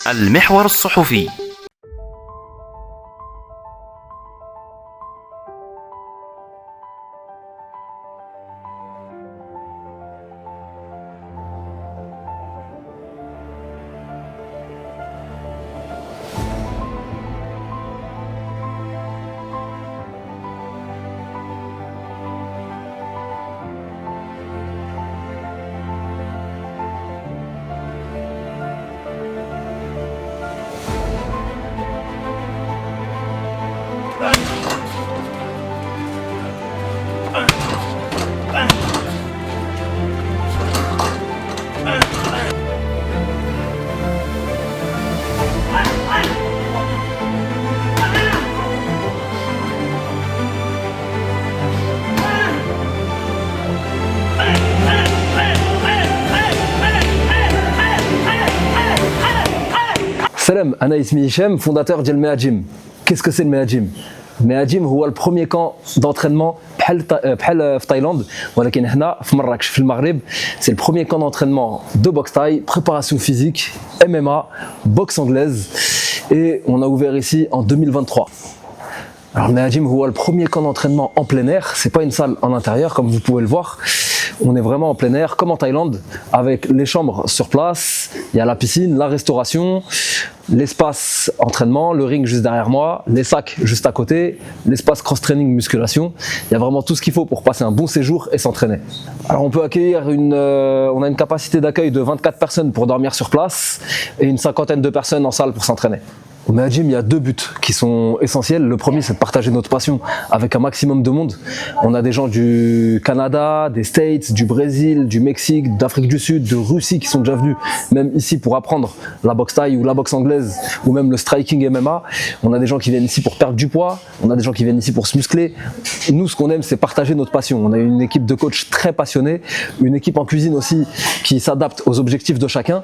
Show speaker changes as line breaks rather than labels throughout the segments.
المحور الصحفي.
Salam, أنا اسمي هشام, fondateur ديال ميا جيم. Qu'est-ce que c'est le ميا جيم؟ ميا جيم هو البروميي كان d'entraînement بحال في تايلاند, ولكن هنا في مراكش في المغرب. C'est le premier camp d'entraînement de boxe thaï, préparation physique, MMA, boxe anglaise, et on a ouvert ici en 2023. Alors le ميا جيم هو le premier camp d'entraînement en plein air, c'est pas une salle en intérieur comme vous pouvez le voir. On est vraiment en plein air, comme en Thaïlande, avec les chambres sur place, il y a la piscine, la restauration, l'espace entraînement, le ring juste derrière moi, les sacs juste à côté, l'espace cross-training, musculation. Il y a vraiment tout ce qu'il faut pour passer un bon séjour et s'entraîner. Alors on peut accueillir on a une capacité d'accueil de 24 personnes pour dormir sur place et une cinquantaine de personnes en salle pour s'entraîner. Au Mea Gym, il y a deux buts qui sont essentiels. Le premier, c'est de partager notre passion avec un maximum de monde. On a des gens du Canada, des States, du Brésil, du Mexique, d'Afrique du Sud, de Russie qui sont déjà venus, même ici pour apprendre la boxe thaï ou la boxe anglaise ou même le striking MMA. On a des gens qui viennent ici pour perdre du poids, on a des gens qui viennent ici pour se muscler. Nous, ce qu'on aime, c'est partager notre passion. On a une équipe de coachs très passionnés, une équipe en cuisine aussi qui s'adapte aux objectifs de chacun.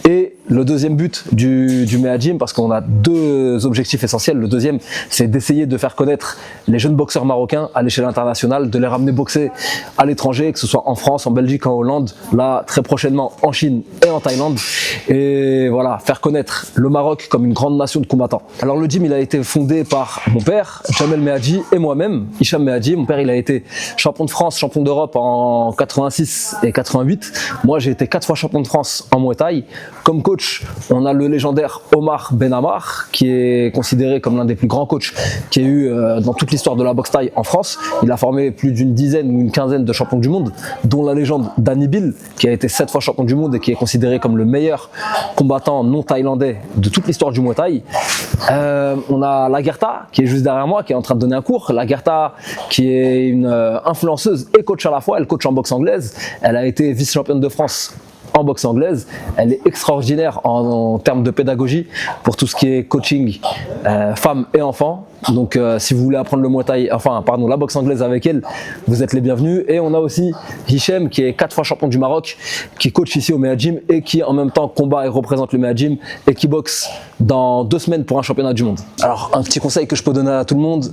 Et le deuxième but du Mea Gym, parce qu'on a deux objectifs essentiels. Le deuxième, c'est d'essayer de faire connaître les jeunes boxeurs marocains à l'échelle internationale, de les ramener boxer à l'étranger, que ce soit en France, en Belgique, en Hollande, là très prochainement en Chine et en Thaïlande. Et voilà, faire connaître le Maroc comme une grande nation de combattants. Alors le gym, il a été fondé par mon père, Jamel Meadji, et moi-même, Hicham Meadji. Mon père, il a été champion de France, champion d'Europe en 86 et 88. Moi, j'ai été 4 fois champion de France en Muay Thai. Comme coach, on a le légendaire Omar Ben Ammar, qui est considéré comme l'un des plus grands coachs qu'il y a eu dans toute l'histoire de la boxe thaï en France. Il a formé plus d'une dizaine ou une quinzaine de champions du monde, dont la légende Danny Bill, qui a été 7 fois champion du monde et qui est considéré comme le meilleur combattant non thaïlandais de toute l'histoire du Muay Thai. On a Lagerta, qui est juste derrière moi, qui est en train de donner un cours. Lagerta, qui est une influenceuse et coach à la fois. Elle coach en boxe anglaise. Elle a été vice-championne de France en boxe anglaise. Elle est extraordinaire en termes de pédagogie pour tout ce qui est coaching femmes et enfants. Donc si vous voulez apprendre le Muay Thai, la boxe anglaise avec elle, vous êtes les bienvenus. Et on a aussi Hichem, qui est 4 fois champion du Maroc, qui coach ici au Mea Gym et qui en même temps combat et représente le Mea Gym et qui boxe dans 2 semaines pour un championnat du monde. Alors un petit conseil que je peux donner à tout le monde: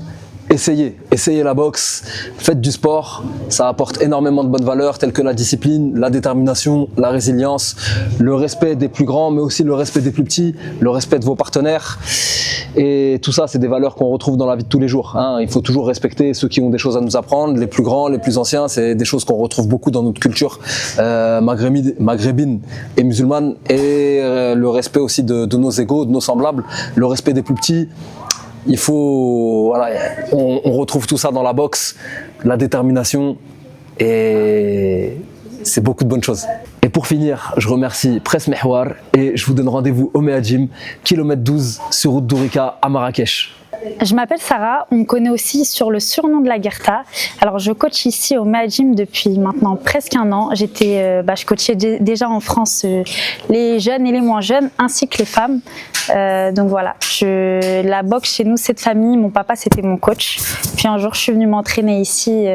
essayez la boxe, faites du sport, ça apporte énormément de bonnes valeurs telles que la discipline, la détermination, la résilience, le respect des plus grands mais aussi le respect des plus petits, le respect de vos partenaires. Et tout ça, c'est des valeurs qu'on retrouve dans la vie de tous les jours, hein. Il faut toujours respecter ceux qui ont des choses à nous apprendre, les plus grands, les plus anciens. C'est des choses qu'on retrouve beaucoup dans notre culture maghrébine et musulmane. Et le respect aussi de nos égaux, de nos semblables, le respect des plus petits. Il faut, voilà, on retrouve tout ça dans la boxe, la détermination, et c'est beaucoup de bonnes choses. Et pour finir, je remercie Presse Mehwar et je vous donne rendez-vous au Mea Gym, kilomètre 12 sur route d'Ourika à Marrakech.
Je m'appelle Sarah, on me connaît aussi sur le surnom de Lagerta. Alors je coach ici au Mea Gym depuis maintenant presque 1 an. Je coachais déjà en France les jeunes et les moins jeunes ainsi que les femmes. Donc voilà, la boxe chez nous c'est de famille, mon papa c'était mon coach. Puis un jour je suis venue m'entraîner ici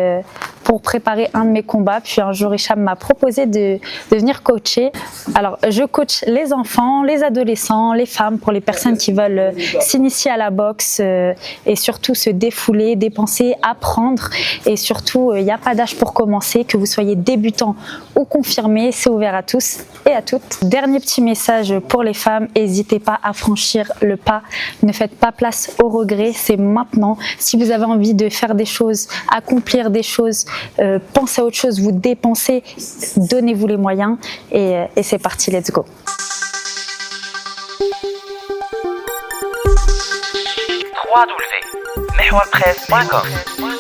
pour préparer un de mes combats. Puis un jour, Hicham m'a proposé de venir coacher. Alors, je coach les enfants, les adolescents, les femmes, pour les personnes qui veulent s'initier à la boxe et surtout se défouler, dépenser, apprendre. Et surtout, il n'y a pas d'âge pour commencer, que vous soyez débutant ou confirmé, c'est ouvert à tous et à toutes. Dernier petit message pour les femmes, n'hésitez pas à franchir le pas, ne faites pas place au regret, c'est maintenant. Si vous avez envie de faire des choses, accomplir des choses, pensez à autre chose, vous dépensez, donnez-vous les moyens et c'est parti, let's go.
www.mehwarpress.com